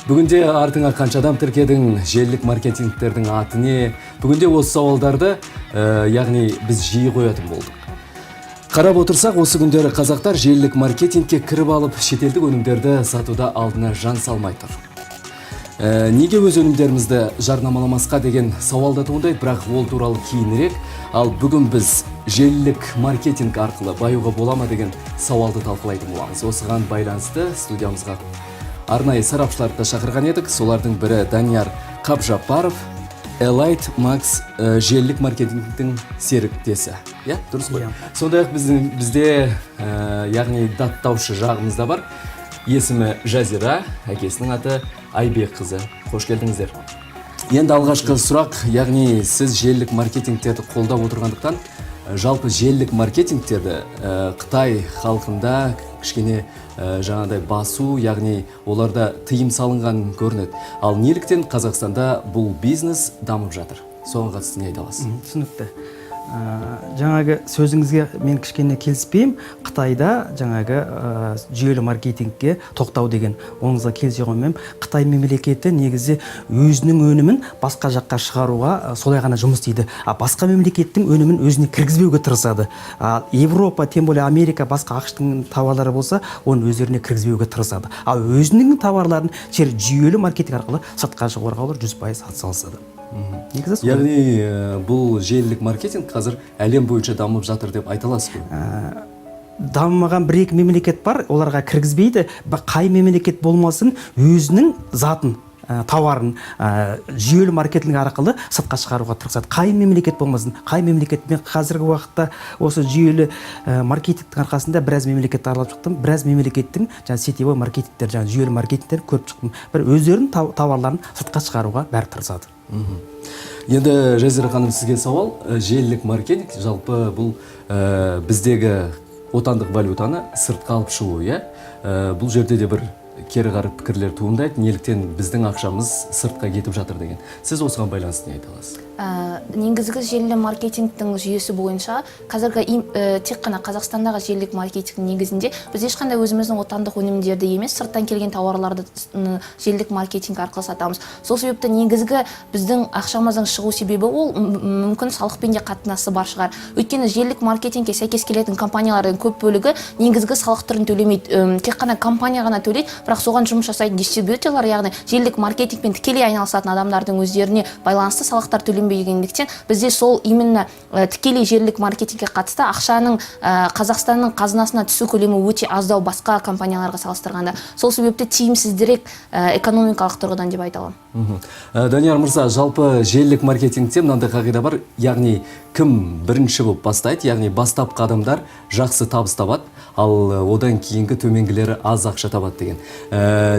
Бүгінде артыңа қанша адам тіркедің, желілік маркетингтердің аты не? Бүгінде осы сауалдарды, яғни біз жиі қоятын болдық. Қарап отырсақ, осы күндері қазақтар желілік маркетингке кіріп алып, шетелдік өнімдерді сатуда алдына жан салмай тұр. Неге өз өнімдерімізді жарнамаламасқа деген сауалда туындайды, бірақ ол туралы кейінірек. Ал бүгін біз желілік маркетинг арқылы баюға бола ма деген сауалды талқылайтын боламыз. Осыған байланысты студиямызға арнайы сарапшыларды шақырған едік. Солардың бірі Данияр Қабжапаров, Elite Max желілік маркетингтің серіктесі. Дұрыс қой. Сондай-ақ бізде яғни даттаушы жағымызда бар. Есімі Жазира, әкесінің аты Айбек қызы. Қош келдіңіздер. Енді алғашқы сұрақ, яғни сіз желілік маркетингтерді қолдап отырғандықтан, жалпы желілік маркетингтерді Қытай халқында кішкене жаңағыдай басу, яғни оларда тыйым салынған көрінеді. Ал неліктен Қазақстанда бұл бизнес дамып жатыр? Соған қатысты не айта аласыз? Түсінікті. Жаңағы сөзіңізге мен кішкене келіспеймін. Қытайда жаңағы жүйелі маркетингке тоқтау деген оныңызға келісе қоймаймын. Қытай мемлекеті негізі өзінің өнімін басқа жаққа шығаруға солай ғана жұмыс істейді. Басқа мемлекеттің өнімін өзіне кіргізбеуге тырысады. Европа, тем более Америка, басқа ақш-тың тауарлары болса, оны өздеріне кіргізбеуге тырысады. Ал өзінің тауарларын жүйелі маркетинг арқылы сыртқа шығаруға олар 100% атсалысады. Яғни бұл желілік маркетинг қазір әлем бойынша дамып жатыр деп айта аласыз ғой? Дамымаған бір-екі мемлекет бар, оларға кіргізбейді. Қай мемлекет болмасын, өзінің затын, тауарын жүйелі маркетинг арқылы сыртқа шығаруға тырысады. Қай мемлекет болмасын, қай мемлекетпен қазіргі уақытта осы жүйелі маркетингтің арқасында біраз мемлекетті аралап шықтым. Біраз мемлекеттің сетевой маркетингтер, жүйелі маркетингтер көріп шықтым. Бір өздерінің тауарларын сыртқа шығаруға бәрі тырысады. Енді Жазира ханым, сізге сауал. Желілік маркетинг жалпы бұл біздегі отандық валютаны сыртқа алып шығу, бұл жерде де бір кері қарап пікірлер туындайды, неліктен біздің ақшамыз сыртқа кетіп жатыр деген. Сіз осыған байланысты не айта аласыз? Негізгі желілі маркетингтің жүйесі бойынша қазіргі тек қана Қазақстандағы желілік маркетингтің негізінде біз ешқандай өзіміздің отандық өнімдерді емес, сырттан келген тауарларды желілік маркетинг арқылы сатамыз. Сол себепті негізгі біздің ақшамыздың шығу себебі ол мүмкін салықпен де қатынасы бар шығар. Өйткені желілік маркетингке сәйкес келетін компаниялардың көп бөлігі негізгі салық түрін төлемейді. Тек қана компания ғана төлейді, бірақ соған жұмыс жасайтын дистрибьюторлар, яғни желілік маркетингпен тікелей айналысатын адамдардың өздеріне байланысты салықтар төлемегендіктен бізде сол именно тікелей желілік маркетингке қатысты ақшаның Қазақстанның қазынасына түсу көлемі өте аздау басқа компанияларға салыстырғанда. Сол себепті тиімсіздірек экономикалық тұрғыдан деп айта аламын. Данияр мырза, жалпы желілік маркетингте мынандай қағида бар, яғни кім бірінші болып бастайды, яғни бастапқы адамдар жақсы табыс табады, ал одан кейінгі төменгілері аз ақша табады деген.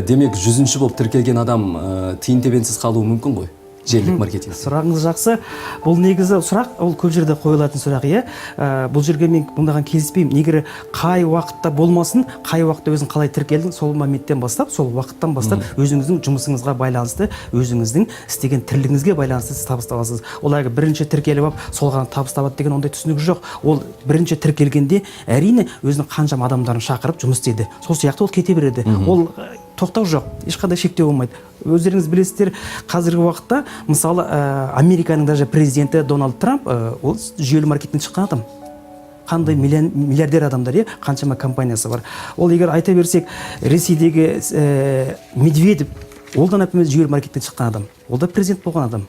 Демек, 100-ші болып тіркелген адам тиын тебенсіз қалуы мүмкін ғой? Желілік маркетинг. Сұрағыңыз жақсы. Бұл негізі сұрақ, ол көп жерде қойылатын сұрақ. Бұл жерге мен бұндаған келіспеймін. Негері қай уақытта болмасын, қай уақытта өзің қалай тіркелдің, сол моменттен бастап, сол уақыттан бастап өзіңіздің жұмысыңызға байланысты, өзіңіздің істеген тірлігіңізге байланысты сіз табыс табасыз. Ол бірінші тіркеліп алып, сол ғана табыс табады деген ондай түсінігі жоқ. Ол бірінші тіркелгенде әрине өзінің қаншама адамдарын шақырып жұмыс істейді. Сол сияқты ол кете береді. Ол тоқтау жоқ, ешқандай шектеу болмайды. Өздеріңіз білесіздер, қазіргі уақытта мысалы Американың даже президенті Дональд Трамп ол жүйелі маркетингтен шыққан адам. Қандай миллиардер адамдар, қаншама компаниясы бар. Ол егер айта берсек, Ресейдегі Медведев, ол да например жүйелі маркетингтен шыққан адам. Ол да президент болған адам.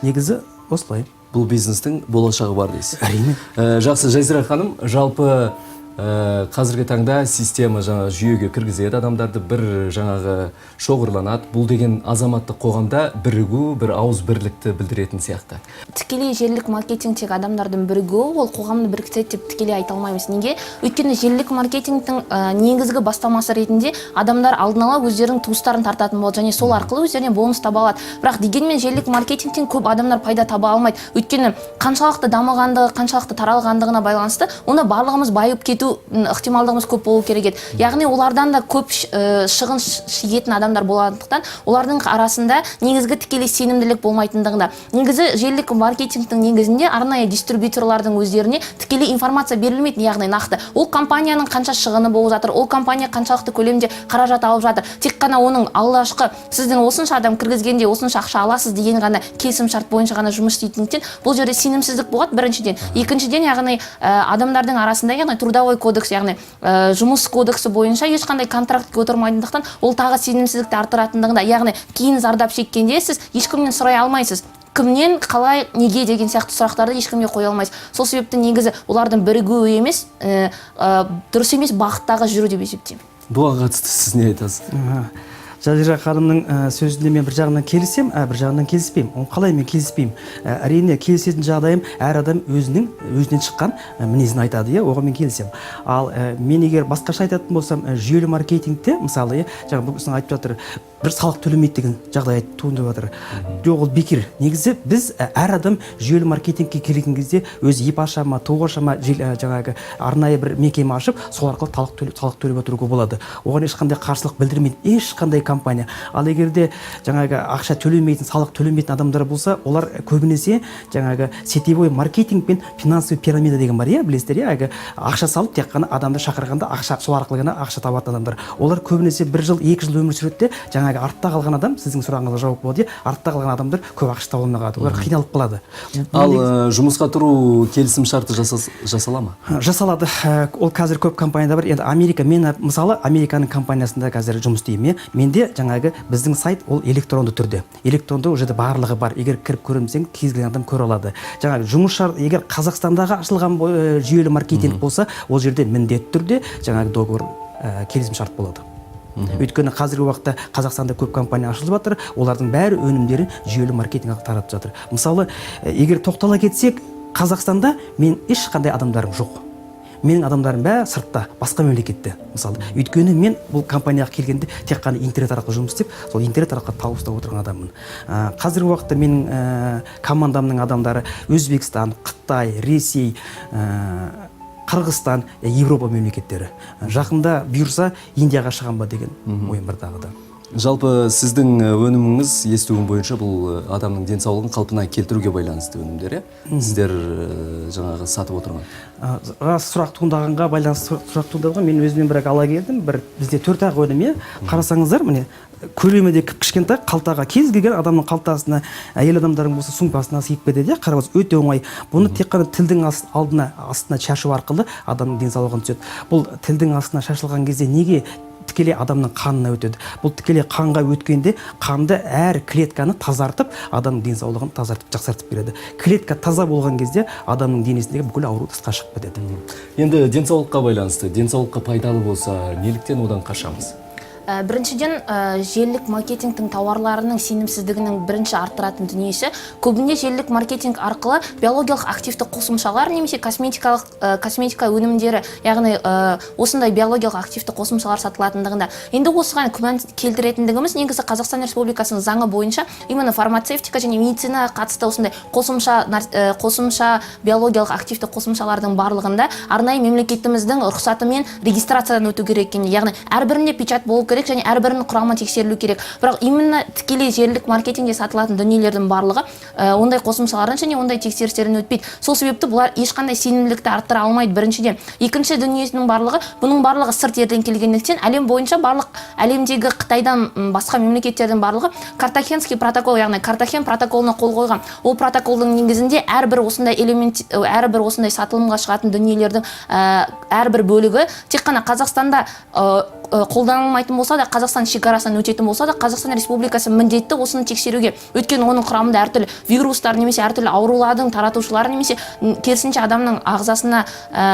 Негізі осылай. Бұл бизнестің болашағы бар дейсіз. Әрине. Жақсы, Жазира ханым, жалпы қазіргі таңда система жүйеге кіргізеді адамдарды, бір жаңағы шоғырланады. Бұл деген азаматтық қоғамда бірігу, бір ауыз бірлікті білдіретін сияқты. Тікелей желілік маркетингтегі адамдардың бірігуі ол қоғамды біріктіреді деп тікелей айта алмаймыз. Неге? Өйткені желілік маркетингтің негізгі бастамасы ретінде адамдар алдын ала өздерінің туыстарын тартатын болады және сол арқылы өздеріне бонус таба алады. Бірақ дегенмен желілік маркетингтен көп адамдар пайда таба алмайды. Өйткені қаншалықты дамығандығы, қаншалықты таралғандығына байланысты, оны барлығымыз байып кету өту ықтималдығымыз көп болу керек еді. Яғни олардан да көп шығын шегетін адамдар болғандықтан олардың арасында негізгі тікелей сенімділік болмайтындығында. Негізі желілік маркетингтің негізінде арнайы дистрибьюторлардың өздеріне тікелей информация берілмейді, яғни нақты. Ол компанияның қанша шығыны болып жатыр, ол компания қаншалықты көлемде қаражат алып жатыр. Тек қана оның алғашқы сіздің осынша адам кіргізгенде осынша ақша аласыз деген ғана келісім шарт бойынша ғана жұмыс істейтіндіктен бұл жерде сенімсіздік болады біріншіден. Екіншіден, яғни адамдардың арасында, яғни трудовой кодекс, яғни жұмыс кодексі бойынша ешқандай контрактке отырмайтындықтан ол тағы сенімсіздікті арттыратындығында, яғни кейін зардап шеккенде сіз ешкімнен сұрай алмайсыз. Кімнен, қалай, неге деген сияқты сұрақтарды ешкімге қоя алмайсыз. Сол себепті негізі олардың бірігуі емес, дұрыс емес бағыттағы жүру деп есептеймін. Бұған қатысты сіз не айтасыз? Жазира ханымның сөзінде мен бір жағынан келісем, бір жағынан келіспеймін. Оны қалай мен келіспеймін? Әрине келісетін жағдайым әр адам өзінен шыққан мінезін айтады, оған мен келісемін. Ал мен егер басқаша айтатын болсам, жүйелі маркетингте, мысалы, жаңа бұл кісінің айтып жатыр, бір салық төлемейді деген жағдай туындап жатыр. Жоқ, ол бекер. Негізі біз әр адам жүйелі маркетингке келген кезде өзі еп аша ма, тоқ аша ма, жаңағы арнайы бір мекеме ашып, сол арқылы салық төлеп отыруға болады. Оған ешқандай қарсылық білдірмейді ешқандай компания. Ал егерде жаңағы ақша төлемейтін, салық төлемейтін адамдар болса, олар көбінесе жаңағы сетевой маркетинг пен финансовый пирамида деген бар, білесіздер, ақша салып тек қана адамды шақырғанда ақша, сол арқылы ғана ақша табатын адамдар. Олар көбінесе 1 жыл, 2 жыл өмір сүреді, жаңағы артта қалған адам, сіздің сұрағыңызға жауап болады, артта қалған адамдар көп ақша таба алмай қалады. Олар қиналып қалады. Ал жұмысқа тұру келісім шарты жасала ма? Жасалады. Ол қазір көп компанияда бар. Енді Америка, мен мысалы Американың компаниясында қазір жұмыс істеймін. Менде жаңағы біздің сайт ол электронды түрде. Электронды уже барлығы бар. Егер кіріп көрсең, кез келген адам көре алады. Жаңағы жұмыс шарт, егер Қазақстандағы ашылған жүйелі маркетинг болса, ол жерде міндетті түрде жаңағы договор, келісім шарт болады. Өйткені қазіргі уақытта Қазақстанда көп компания ашылып жатыр, олардың бәрі өнімдерін жүйелі маркетингке таратып жатыр. Мысалы, егер тоқтала кетсек, Қазақстанда мен ешқандай адамдарым жоқ. Менің адамдарым бәрі сыртта, басқа мемлекетте. Мысалы, өйткені мен бұл компанияға келгенде тек қана интернет арқылы жұмыс істеп, сол интернет арқылы тауып ұстап отырған адаммын. Қазіргі уақытта менің командамның адамдары Өзбекстан, Қытай, Ресей, Қырғызстан, Европа мемлекеттері. Жақында бұйырса Индияға шығам ба деген ойым бар тағы да. Жалпы сіздің өніміңіз естуім бойынша бұл адамның денсаулығын қалпына келтіруге байланысты өнімдер, сіздер жаңағы сатып отырған? Сұрақ туындағанға байланысты сұрақ туындаған, мен өзімен бірақ ала келдім. Бізде 4-ақ өнім, қарасаңыздар, міне көлемі де кішкентай, қалтаға кез келген адамның қалтасына, әйел адамдардың болса сумкасына сыйып кетеді, қараңыз, өте оңай. Бұны тек қана тілдің астына шашу арқылы адамның денсаулығын түседі. Бұл тілдің астына шашылған кезде неге тікелей адамның қанына өтеді? Бұл тікелей қанға өткенде қанды әр клетканы тазартып, адамның денсаулығын тазартып, жақсартып береді. Клетка таза болған кезде адамның денесіндегі бүкіл ауру тысқа шығып кетеді. Енді денсаулыққа байланысты, денсаулыққа пайдалы болса, неліктен одан қашамыз? Біріншіден, желілік маркетингтің тауарларының сенімсіздігінің бірінші арттыратын дүниесі, көбінде желілік маркетинг арқылы биологиялық активті қосымшалар немесе косметика өнімдері, яғни осындай биологиялық активті қосымшалар сатылатындығында. Енді осыған күмән келтіретіндігіміз негізі Қазақстан Республикасының заңы бойынша именно фармацевтика және медицинаға қатысты осындай қосымша биологиялық активті қосымшалардың барлығында арнайы мемлекетіміздің рұқсатымен регистрациядан өту керек екенін, яғни әрбірінде печат болу керек және әрбірінің құрамы тексерілу керек. Бірақ именно тікелей желілік маркетингде сатылатын дүниелердің барлығы ондай қосымшалардан және ондай тексерістерден өтпейді. Сол себепті бұлар ешқандай сенімділікті арттыра алмайды біріншіден. Екінші дүниесінің барлығы, бұның барлығы сырт елден келгендіктен әлем бойынша барлық әлемдегі Қытайдан басқа мемлекеттердің барлығы Картахенский протокол, яғни Картахен протоколына қол қойған. Ол протоколдың негізінде әрбір осындай сатылымға шығатын дүниелердің әрбір бөлігі тек қана Қазақстанда қолданылмайтын болса да, Қазақстан шекарасынан өтетін болса да, Қазақстан Республикасы міндетті осыны тексеруге. Өйткені оның құрамында әртүрлі вирустар немесе әртүрлі аурулардың таратушылары немесе керісінше адамның ағзасына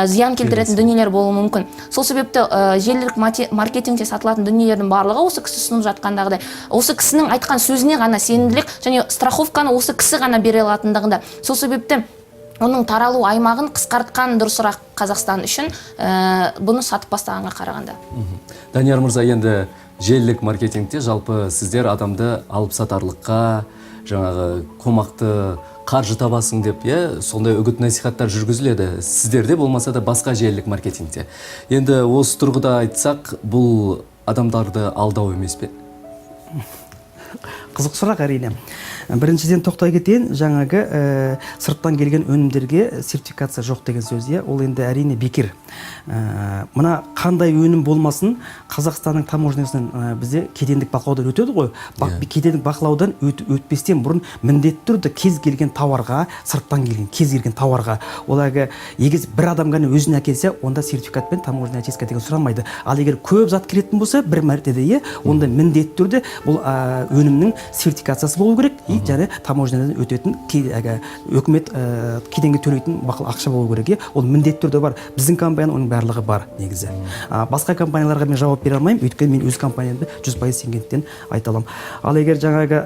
зиян келтіретін дүниелер болуы мүмкін. Сол себепті желілік маркетингте сатылатын дүниелердің барлығы осы кісі ұсынып жатқандағыдай, осы кісінің айтқан сөзіне ғана сенімділік және страховканы осы кісі ғана бере алатындығында. Сол себепті оның таралу аймағын қысқартқан дұрысырақ Қазақстан үшін бұны сатып бастағанға қарағанда. Данияр мырза, енді желілік маркетингте жалпы сіздер адамды алып сатарлыққа, жаңағы қомақты каржы табасың деп, сондай үгіт насихаттар жүргүзүлөт. Сиздерде болмаса да басқа желілік маркетингте. Енді осы тұрғыда айтсақ, бұл адамдарды алдау емес пе? Қызық сұрақ әрине. Біріншіден тоқтай кетейін, жаңағы сырттан келген өнімдерге сертификация жоқ деген сөз, ол енді әрине бекер. Мына қандай өнім болмасын, Қазақстанның таможнясынан бізде кедендік бақылаудан өтеді ғой. Кедендік бақылаудан өтпестен бұрын міндетті түрде кез келген тауарға, сырттан келген кез келген тауарға, оларға егер бір адам ғана өзіне әкелсе, онда сертификат пен таможня очистка деген сұрамайды. Ал егер көп зат келетін болса, бір мәртеде, онда міндетті түрде бұл өнімнің сертификациясы болу керек, және таможнядан өтетін өкімет кеденге төлейтін ақша болу керек. Ол міндетті түрде бар. Біздің компания оның барлығы бар негізі. Басқа компанияларға мен жауап бере алмаймын, өйткені мен өз компаниямды 100% сенгендіктен айта аламын. Ал егер жаңағы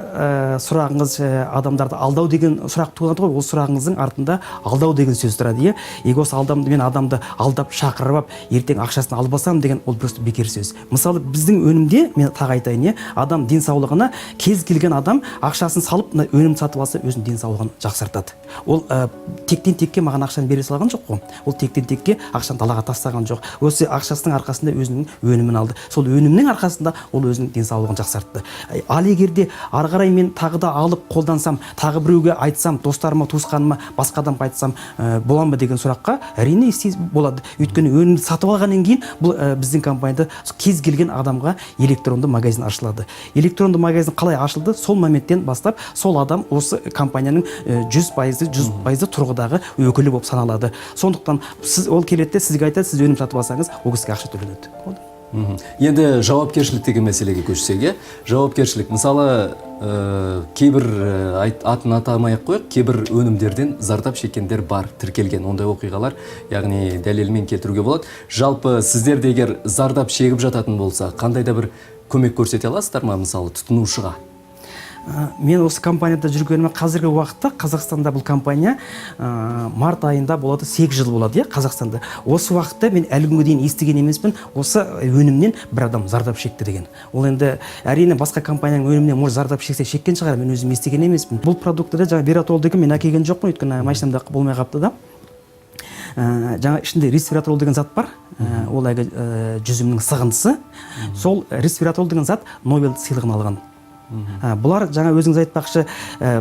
сұрағыңыз адамдарды алдау деген сұрақ туғанда ғой, ол сұрағыңыздың артында алдау деген сөз тұрады. Егер осы алдамды мен адамды алдап шақырып, ертең ақшасын алып алсам деген ол просто бекер сөз. Мысалы біздің өнімде мен тағы айтайын, адам денсаулығына кез келген адам ақшасын салып өнім сатып алса өзінің денсаулығын жақсартады. Ол тектен текке маған ақшаны бере салған жоқ қой. Ол тектен текке ақшаны далаға тастаған жоқ. Осы ақшасының арқасында өзінің өнімін алды. Сол өнімнің арқасында ол өзінің денсаулығын жақсартты. Ал егерде ары қарай мен тағы да алып қолдансам, тағы біреуге айтсам, достарыма, туысқаныма, басқа адамға айтсам, бола ма деген сұраққа әрине болады. Өйткені өнімді сатып алғаннан кейін бұл біздің компанияда кез келген адамға электронды магазин ашылады. Электронды магазин қалай ашылды? Сол моменттен бастап сол адам осы компанияның 100% тұрғыдағы өкілі болып саналады. Сондықтан ол келеді, сізге айтады, сіз өнім сатып алсаңыз, ол кісіге ақша төленеді. Енді жауапкершілік деген мәселеге көшсек, жауапкершілік. Мысалы, кейбір атын атамай-ақ қояйық, кейбір өнімдерден зардап шеккендер бар, тіркелген ондай оқиғалар, яғни дәлелмен келтіруге болады. Жалпы сіздер егер зардап шегіп жататын болса, қандай да бір көмек көрсете аласыздар ма, мысалы, тұтынушыға? Мен осы компанияда жүргеніме қазіргі уақытта Қазақстанда бұл компания март айында болады, 8 жыл болады, Қазақстанда. Осы уақытта мен әлі күнге дейін естіген емеспін, осы өнімнен бір адам зардап шекті деген. Ол енді әрине басқа компанияның өнімінен может зардап шексе шеккен шығар, мен өзім естіген емеспін. Бұл продуктыда жаңа Бератол деген мен әкелген жоқпын, өйткені машинамда болмай қапты да. Жаңа ішінде респираторол деген зат бар, ол жүзімнің сығындысы. Сол респираторол деген зат Нобель сыйлығын алған. Бұлар жаңа өзіңіз айтпақшы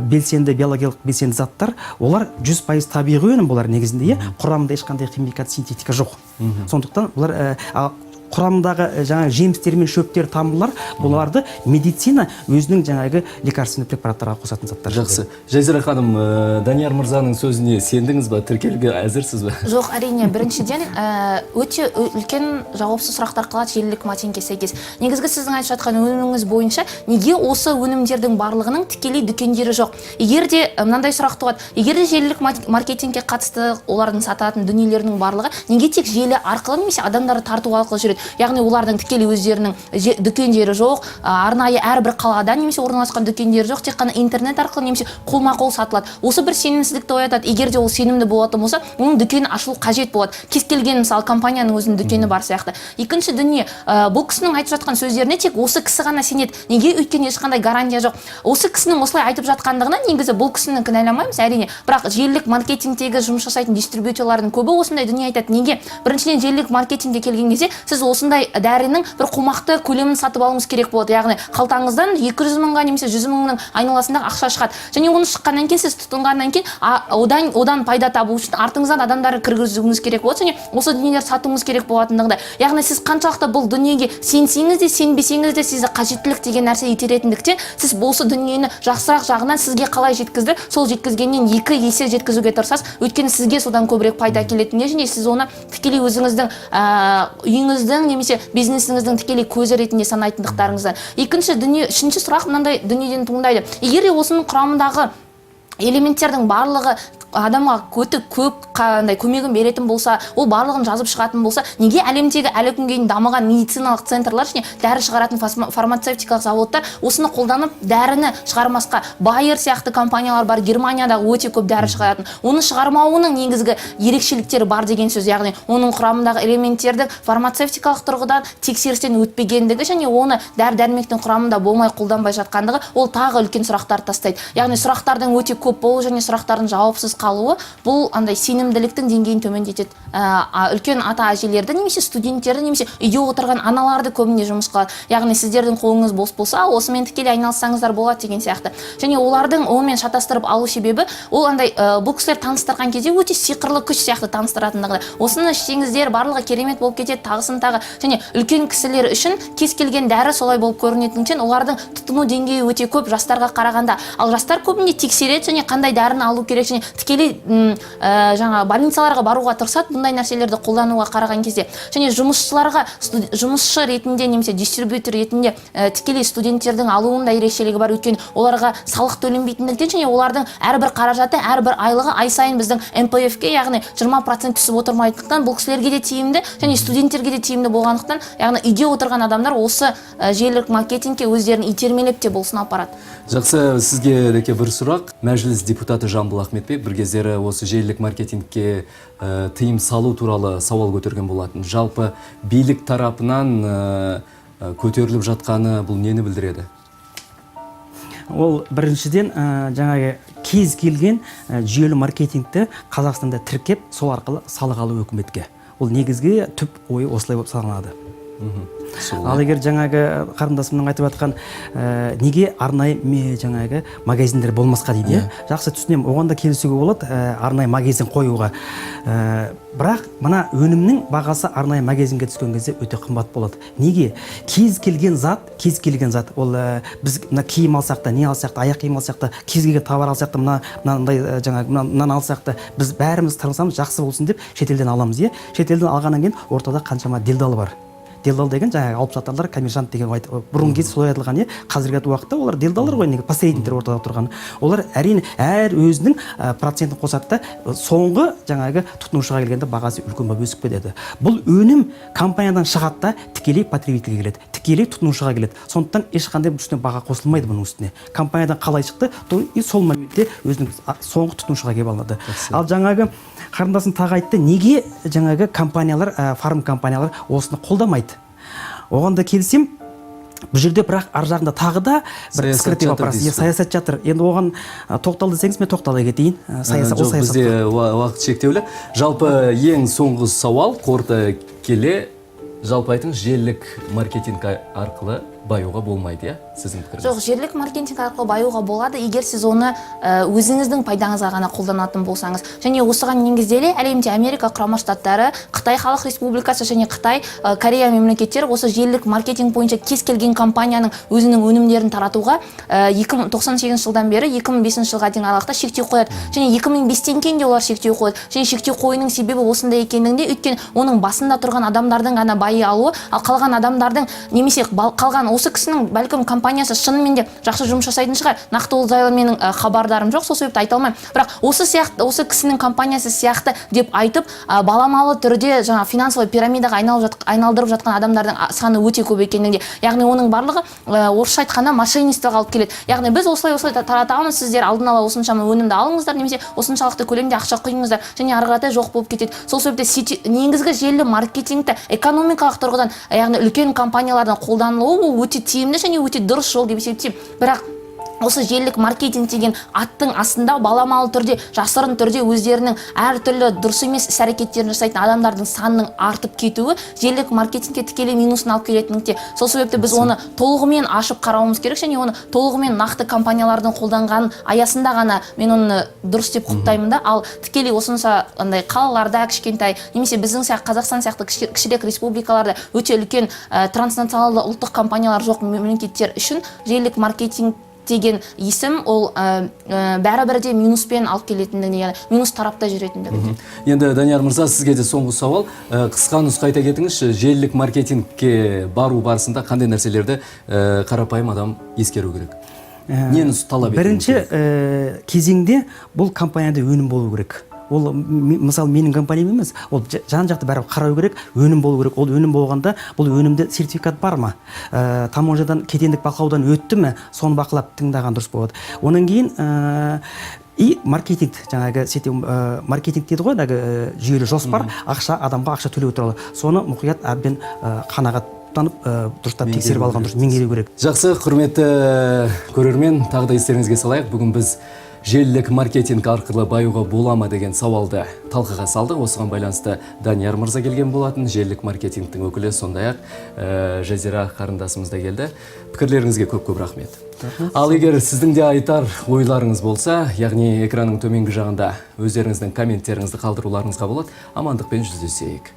белсенді, биологиялық белсенді заттар, олар 100% табиғи өнім бұлар негізінде, құрамында ешқандай химикат, синтетика жоқ. Сондықтан бұлар құрамындағы жаңа жемістер мен шөптер, тамырлар, бұларды медицина өзінің жаңағы лекарственный препараттарға қосатын заттар. Жақсы. Жазира ханым, Данияр мырзаның сөзіне сендіңіз ба, тіркелуге әзірсіз ба? Жоқ, әрине, біріншіден өте үлкен жауапсыз сұрақтар қалады желілік маркетингке сәйкес. Негізгі сіздің айтып жатқан өніміңіз бойынша неге осы өнімдердің барлығының тікелей дүкендері жоқ? Егер де мынандай сұрақ туады, егер де желілік маркетингке қатысты олардың сататын дүниелерінің барлығы неге тек желі арқылы немесе адамдарды тарту арқылы жүреді? Яғни олардың тікелей өздерінің дүкендері жоқ, арнайы әрбір қалада немесе орналасқан дүкендері жоқ, тек қана интернет арқылы немесе қолма-қол сатылады. Осы бір сенімсіздікті оятады. Егер де ол сенімді болатын болса, оның дүкені ашылу қажет болады. Кез келген мысалы компанияның өзінің дүкені бар сияқты. Екінші дүние, бұл кісінің айтып жатқан сөздеріне тек осы кісі ғана сенеді. Неге? Өйткені ешқандай гарантия жоқ. Осы кісінің осылай айтып жатқандығына негізі бұл кісіні кінәламаймыз, әрине. Бірақ желілік маркетингтегі жұмыс жасайтын дистрибьюторлардың көбі осындай дүние айтады. Неге? Біріншіден желілік маркетингке келген кезде сіз осындай дәрінің бір қомақты көлемін сатып алуыңыз керек болады. Яғни қалтаңыздан 200 мыңға немесе 100 мыңның айналасындағы ақша шығады. Және оны шыққаннан кейін сіз тұтынғаннан кейін одан пайда табу үшін артыңыздан адамдарды кіргізуіңіз керек болады. Және осы дүниелерді сатуыңыз керек болатындығында. Яғни сіз қаншалықты бұл дүниеге сенсеңіз де сенбесеңіз де сізді қажеттілік деген нәрсе итеретіндіктен сіз осы дүниені жақсырақ жағынан сізге қалай жеткізді, сол жеткізгеннен 2 есе жеткізуге тырысасыз. Өйткені сізге содан көбірек пайда келетініне және сіз оны тікелей өзіңіздің үйіңіздің немесе бизнесіңіздің тікелей көзі ретінде санайтындықтарыңыздан. Үшінші сұрақ мынандай дүниеден туындайды. Егер осының құрамындағы элементтердің барлығы адамға өте көп қандай көмегін беретін болса, ол барлығын жазып шығатын болса, неге әлемдегі әлі күнге дейін дамыған медициналық центрлар және дәрі шығаратын фармацевтикалық заводтар осыны қолданып дәріні шығармасқа? Байер сияқты компаниялар бар, Германиядағы өте көп дәрі шығаратын. Оны шығармауының негізгі ерекшеліктері бар деген сөз, яғни оның құрамындағы элементтердің фармацевтикалық тұрғыдан тексерістен өтпегендігі және оны дәрі-дәрмектің құрамында болмай қолданбай жатқандығы, ол тағы үлкен сұрақтар тастайды. Яғни сұрақтардың өте көп болуы және сұрақтардың жауапсыз қалуы бұл андай сенімділіктің деңгейін төмендетеді. Үлкен ата-әжелерді немесе студенттерді немесе үйде отырған аналарды көбіне жұмыс қылады. Яғни сіздердің қолыңыз бос болса, осымен тікелей айналыссаңыздар болады деген сияқты. Және олардың онымен шатастырып алу себебі ол андай бұл кісілер таныстырған кезде өте сиқырлы күш сияқты таныстыратындығы. Осыны ішсеңіздер барлығы керемет болып кетеді, тағысын тағы. Және үлкен кісілер үшін кез келген дәрі солай болып көрінетіндіктен олардың тұтыну деңгейі өте көп жастарға қарағанда. Ал жастар көбіне тексереді және қандай дәріні алу керек және тікелей жаңа больницаларға баруға тырысады бұндай нәрселерді қолдануға қараған кезде. Және жұмысшыларға жұмысшы ретінде немесе дистрибьютор ретінде тікелей студенттердің алуында ерекшелігі бар, өйткені оларға салық төленбейтіндіктен және олардың әрбір қаражаты, әрбір айлығы ай сайын біздің МПФ-ке, яғни 20% түсіп отырмайтындықтан бұл кісілерге де тиімді және студенттерге де тиімді болғандықтан, яғни үйде отырған адамдар осы желілік маркетингке өздерін итермелеп те болсын апарады. Жақсы, сізге Реке бір сұрақ. Мәжіліс депутаты Жамбыл Ахметбек бір кездері осы желілік маркетингке тыйым салу туралы сауал көтерген болатын. Жалпы билік тарапынан көтеріліп жатқаны бұл нені білдіреді? Ол біріншіден жаңағы кез келген жүйелі маркетингті Қазақстанда тіркеп, сол арқылы салық алу өкіметке. Ол негізгі түп ойы осылай болып саналады. Ал егер жаңағы қарындасымның айтып жатқан неге арнайы жаңағы магазиндер болмасқа дейді, жақсы түсінемін, оған да келісуге болады, арнайы магазин қоюға. Бірақ мына өнімнің бағасы арнайы магазинге түскен кезде өте қымбат болады. Неге? Кез келген зат, ол біз мына киім алсақ та, не алсақ та, аяқ киім алсақ та, кез келген товар алсақ та, мынандай жаңағы мынаны алсақ та, біз бәріміз тырысамыз жақсы болсын деп шетелден аламыз, шетелден алғаннан кейін ортада қаншама делдал бар. Делдал деген жаңағы алып сатарлар, коммерсант деген бұрын кезде солай айтылған, қазіргі уақытта олар делдалдар ғой, посредниктер ортада тұрған. Олар әрине әр өзінің процентін қосады да соңғы жаңағы тұтынушыға келгенде бағасы үлкен болып өсіп кетеді. Бұл өнім компаниядан шығады да тікелей потребительге келеді, тікелей тұтынушыға келеді. Сондықтан ешқандай үстіне баға қосылмайды бұның үстіне. Компаниядан қалай шықты, сол моментте өзінің соңғы тұтынушыға келіп алынады. Ал жаңағы қарындасым тағы айтты, неге жаңағы компаниялар, фарм компаниялар осыны қолдамайды? Оған да келсем, бұл жерде бірақ ар жағында тағы да бір скрытый вопрос, саясат жатыр. Енді оған тоқтал десеңіз, мен тоқталай кетейін. Жоқ, бізде уақыт шектеулі. Жалпы ең соңғы сауал қорыта келе, жалпы айтыңыз, желілік маркетинг арқылы баюға болмайды, сіздің пікіріңіз? Жоқ, желілік маркетинг арқылы баюға болады, егер сіз оны өзіңіздің пайдаңызға ғана қолданатын болсаңыз. Және осыған негізделе әлемде Америка Құрама Штаттары, Қытай Халық Республикасы және Қытай, Корея мемлекеттері осы желілік маркетинг бойынша кез келген компанияның өзінің өнімдерін таратуға 1998 жылдан бері 2005 жылға дейін аралықта шектеу қояды. Және 2005-тен кейін де олар шектеу қояды. Және шектеу қоюының себебі осында екендігінде, өйткені оның басында тұрған адамдардың ғана байи алуы, ал қалған адамдардың немесе қалған осы кісінің бәлкім компаниясы шынымен де жақсы жұмыс жасайтын шығар. Нақты ол жайлы менің хабардарым жоқ, сол себепті айта алмаймын. Бірақ осы кісінің компаниясы сияқты деп айтып, баламалы түрде жаңа финансовый пирамидаға айналдырып жатқан адамдардың саны өте көп екендігінде. Яғни оның барлығы орысша айтқанда мошенничествоға алып келеді. Яғни біз осылай таратамыз, сіздер алдын ала осыншама өнімді алыңыздар немесе осыншалықты көлемде ақша құйыңыздар және ары қаратай жоқ болып кетеді. Сол себепті негізгі желілі маркетингті экономикалық тұрғыдан, яғни үлкен компаниялардан қолданылуы өте тиімді және өте дұрыс жол деп есептеймін. Бірақ осы желілік маркетинг деген аттың астында баламалы түрде, жасырын түрде өздерінің әртүрлі дұрыс емес іс-әрекеттерін жасайтын адамдардың санының артып кетуі желілік маркетингке тікелей минусын алып келетіндікте. Сол себепті біз оны толығымен ашып қарауымыз керек және оны толығымен нақты компаниялардың қолданған аясында ғана мен оны дұрыс деп құптаймын да. Ал тікелей осынша андай қалаларда кішкентай немесе біздің сияқты Қазақстан сияқты кішірек республикаларда өте үлкен транснационалды ұлттық компаниялар жоқ мемлекеттер үшін желілік маркетинг деген есім ол бәрібір де минуспен алып келетіндігіне, яғни минус тарапта жүретіндігіне. Енді Данияр мырза, сізге де соңғы сауал. Қысқа нұсқа айта кетіңізші, желілік маркетингке бару барысында қандай нәрселерді қарапайым адам ескеру керек? Нені талап етуіміз Бірінші керек? кезеңде бұл компанияда өнім болу керек. Ол мысалы менің компаниям емес, ол жан жақты бәрі қарау керек, өнім болу керек. Ол өнім болғанда бұл өнімде сертификат бар ма, таможнядан кедендік бақылаудан өтті ме, соны бақылап тыңдаған дұрыс болады. Онан кейін и маркетинг, жаңағы маркетинг дейді ғой, жүйелі жоспар, ақша, адамға ақша төлеу туралы. Соны мұқият әбден қанағаттанып дұрыстап тексеріп алған дұрыс, меңгеру керек. Жақсы, құрметті көрермен, тағы да естеріңізге салайық. Бүгін біз желілік маркетинг арқылы баюға бола ма деген сауалды талқыға салдық. Осыған байланысты Данияр мырза келген болатын, желілік маркетингтің өкілі, сондай-ақ Жазира қарындасымыз да келді. Пікірлеріңізге көп-көп рахмет. Ал егер сіздің де айтар ойларыңыз болса, яғни экранның төменгі жағында өздеріңіздің комменттеріңізді қалдыруларыңызға болады. Амандықпен жүздесейік.